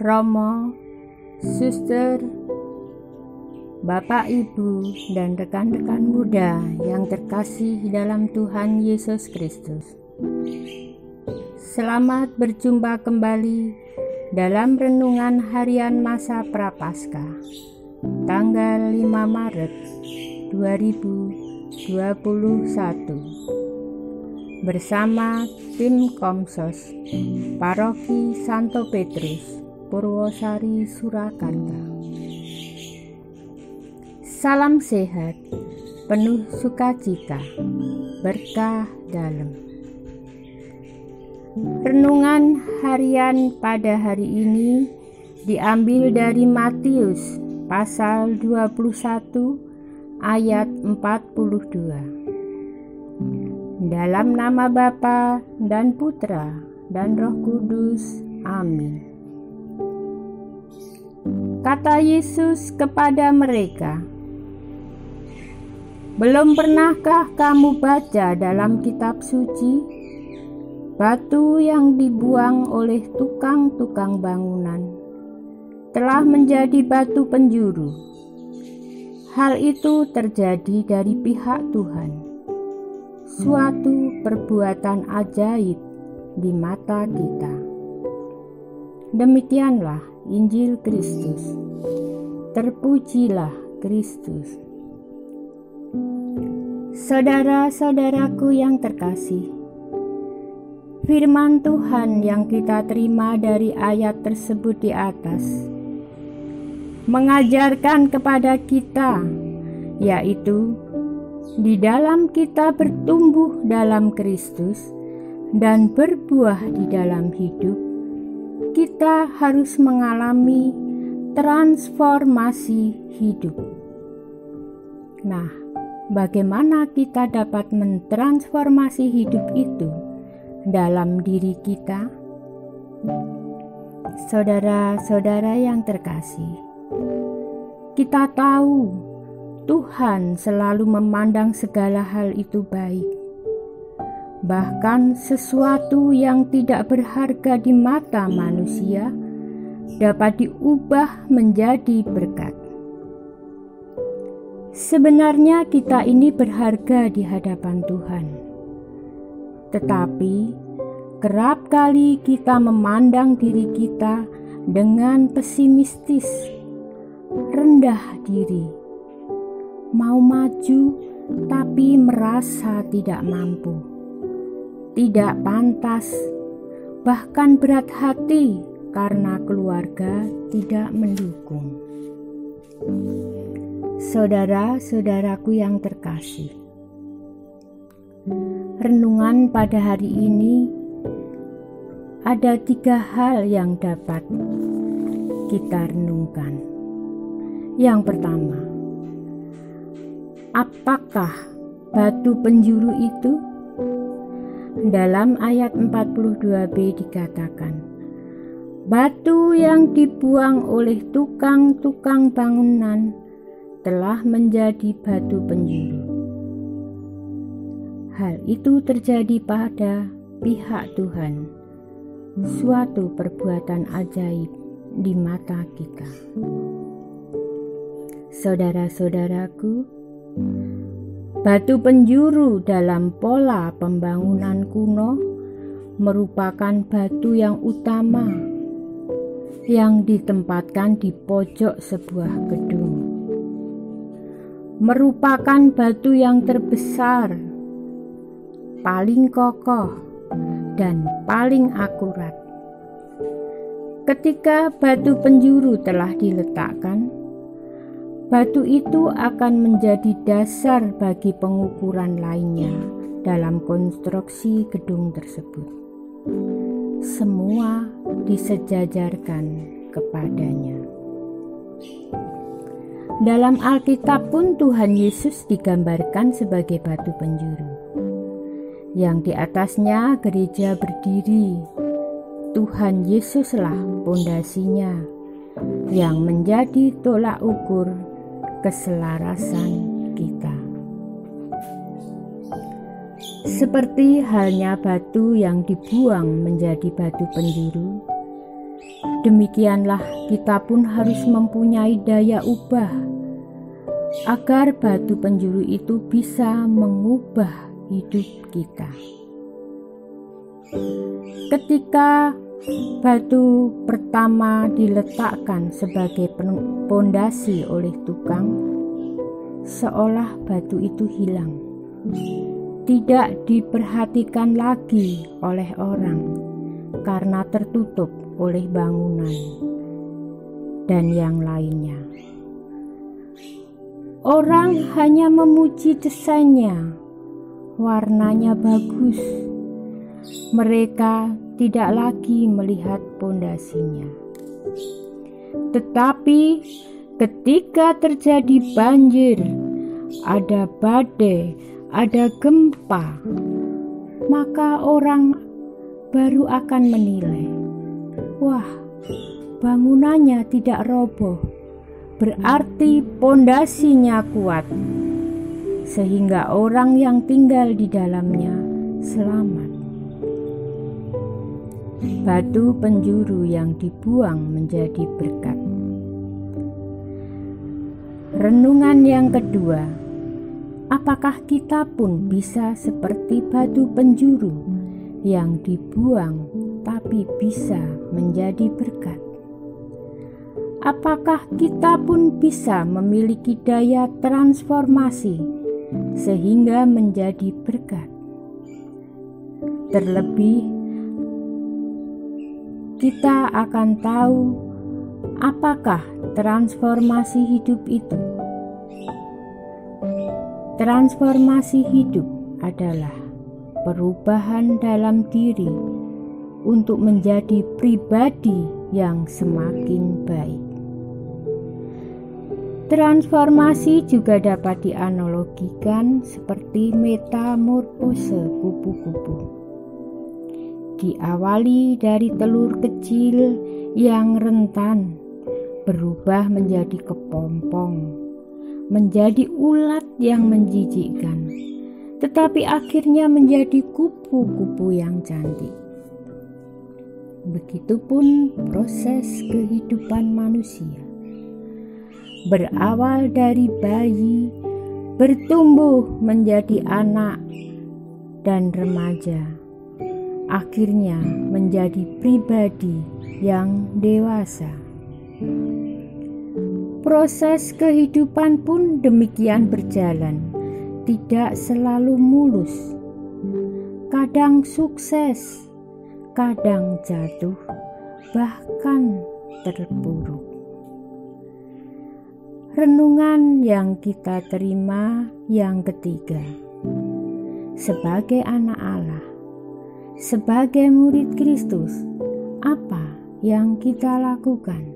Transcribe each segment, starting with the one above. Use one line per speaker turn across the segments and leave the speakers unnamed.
Romo, suster, Bapak, Ibu, dan rekan-rekan muda yang terkasih dalam Tuhan Yesus Kristus. Selamat berjumpa kembali dalam renungan harian masa Prapaskah, tanggal 5 Maret 2021, bersama tim Komsos Paroki Santo Petrus, Purwosari, Surakarta. Salam sehat, penuh sukacita, berkah dalam. Renungan harian pada hari ini diambil dari Matius pasal 21 ayat 42. Dalam nama Bapa dan Putra dan Roh Kudus. Amin. Kata Yesus kepada mereka, "Belum pernahkah kamu baca dalam kitab suci, batu yang dibuang oleh tukang-tukang bangunan telah menjadi batu penjuru? Hal itu terjadi dari pihak Tuhan, suatu perbuatan ajaib di mata kita." Demikianlah Injil Kristus. Terpujilah Kristus. Saudara-saudaraku yang terkasih, firman Tuhan yang kita terima dari ayat tersebut di atas mengajarkan kepada kita, yaitu di dalam kita bertumbuh dalam Kristus dan berbuah di dalam hidup, kita harus mengalami transformasi hidup. Nah, bagaimana kita dapat mentransformasi hidup itu dalam diri kita? Saudara-saudara yang terkasih, kita tahu Tuhan selalu memandang segala hal itu baik. Bahkan sesuatu yang tidak berharga di mata manusia dapat diubah menjadi berkat. Sebenarnya kita ini berharga di hadapan Tuhan. Tetapi kerap kali kita memandang diri kita dengan pesimistis, rendah diri, mau maju tapi merasa tidak mampu, tidak pantas, bahkan berat hati karena keluarga tidak mendukung. Saudara-saudaraku yang terkasih, renungan pada hari ini ada 3 hal yang dapat kita renungkan. Yang pertama, apakah batu penjuru itu? Dalam ayat 42b dikatakan, batu yang dibuang oleh tukang-tukang bangunan telah menjadi batu penjuru. Hal itu terjadi pada pihak Tuhan, suatu perbuatan ajaib di mata kita. Saudara-saudaraku, batu penjuru dalam pola pembangunan kuno merupakan batu yang utama yang ditempatkan di pojok sebuah gedung. Merupakan batu yang terbesar, paling kokoh, dan paling akurat. Ketika batu penjuru telah diletakkan, batu itu akan menjadi dasar bagi pengukuran lainnya dalam konstruksi gedung tersebut. Semua disejajarkan kepadanya. Dalam Alkitab pun Tuhan Yesus digambarkan sebagai batu penjuru, yang di atasnya gereja berdiri. Tuhan Yesuslah pondasinya, yang menjadi tolak ukur keselarasan kita. Seperti halnya batu yang dibuang menjadi batu penjuru, demikianlah kita pun harus mempunyai daya ubah agar batu penjuru itu bisa mengubah hidup kita. Ketika batu pertama diletakkan sebagai pondasi oleh tukang, seolah batu itu hilang, tidak diperhatikan lagi oleh orang karena tertutup oleh bangunan dan yang lainnya. Orang hanya memuji desainnya, warnanya bagus. Mereka tidak lagi melihat pondasinya. Tetapi ketika terjadi banjir, ada badai, ada gempa, maka orang baru akan menilai, wah, bangunannya tidak roboh, berarti pondasinya kuat, sehingga orang yang tinggal di dalamnya selamat. Batu penjuru yang dibuang menjadi berkat. Renungan yang kedua, apakah kita pun bisa seperti batu penjuru yang dibuang tapi bisa menjadi berkat? Apakah kita pun bisa memiliki daya transformasi sehingga menjadi berkat? Terlebih, kita akan tahu apakah transformasi hidup itu. Transformasi hidup adalah perubahan dalam diri untuk menjadi pribadi yang semakin baik. Transformasi juga dapat dianalogikan seperti metamorfose kupu-kupu. Diawali dari telur kecil yang rentan, berubah menjadi kepompong, menjadi ulat yang menjijikkan, tetapi akhirnya menjadi kupu-kupu yang cantik. Begitupun proses kehidupan manusia. Berawal dari bayi, bertumbuh menjadi anak dan remaja, akhirnya menjadi pribadi yang dewasa. Proses kehidupan pun demikian berjalan, tidak selalu mulus. Kadang sukses, kadang jatuh, bahkan terpuruk. Renungan yang kita terima yang ketiga, sebagai anak Allah, sebagai murid Kristus, apa yang kita lakukan?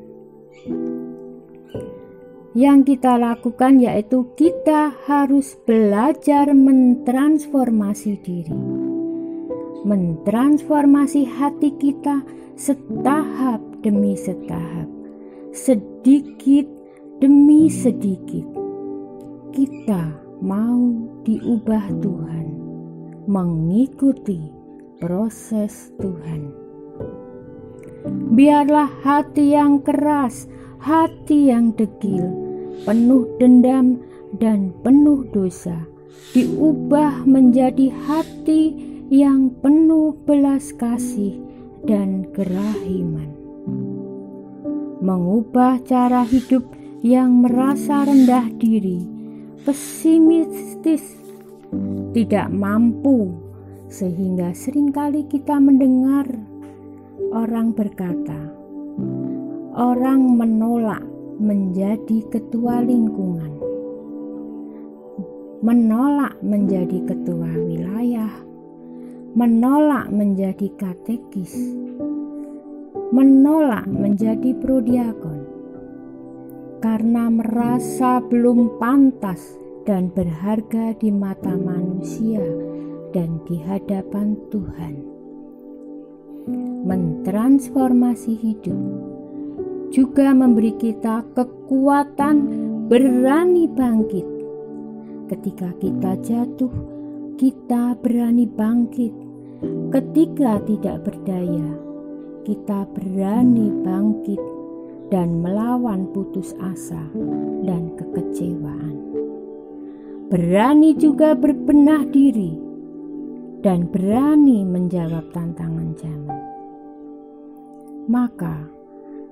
Yang kita lakukan yaitu kita harus belajar mentransformasi diri, mentransformasi hati kita setahap demi setahap, sedikit demi sedikit. Kita mau diubah Tuhan, mengikuti proses Tuhan. Biarlah hati yang keras, hati yang degil, penuh dendam dan penuh dosa diubah menjadi hati yang penuh belas kasih dan kerahiman. Mengubah cara hidup yang merasa rendah diri, pesimistis, tidak mampu, sehingga seringkali kita mendengar orang berkata, orang menolak menjadi ketua lingkungan, menolak menjadi ketua wilayah, menolak menjadi katekis, menolak menjadi prodiakon, karena merasa belum pantas dan berharga di mata manusia dan di hadapan Tuhan. Mentransformasi hidup juga memberi kita kekuatan berani bangkit. Ketika kita jatuh, kita berani bangkit. Ketika tidak berdaya, kita berani bangkit dan melawan putus asa dan kekecewaan. Berani juga berbenah diri dan berani menjawab tantangan zaman. Maka,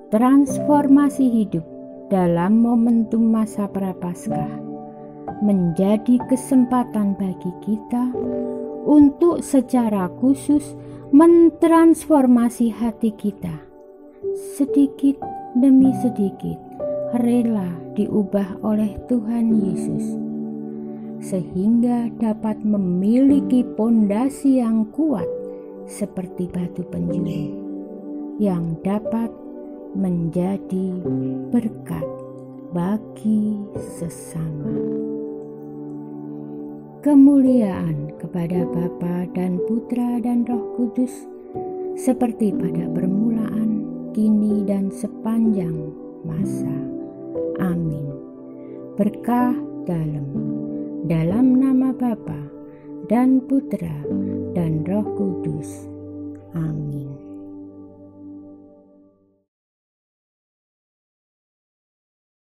transformasi hidup dalam momentum masa Prapaskah menjadi kesempatan bagi kita untuk secara khusus mentransformasi hati kita. Sedikit demi sedikit rela diubah oleh Tuhan Yesus, sehingga dapat memiliki pondasi yang kuat seperti batu penjuru yang dapat menjadi berkat bagi sesama. Kemuliaan kepada Bapa dan Putra dan Roh Kudus, seperti pada permulaan, kini dan sepanjang masa. Amin. Berkah dalam nama Bapa dan Putra dan Roh Kudus. Amin.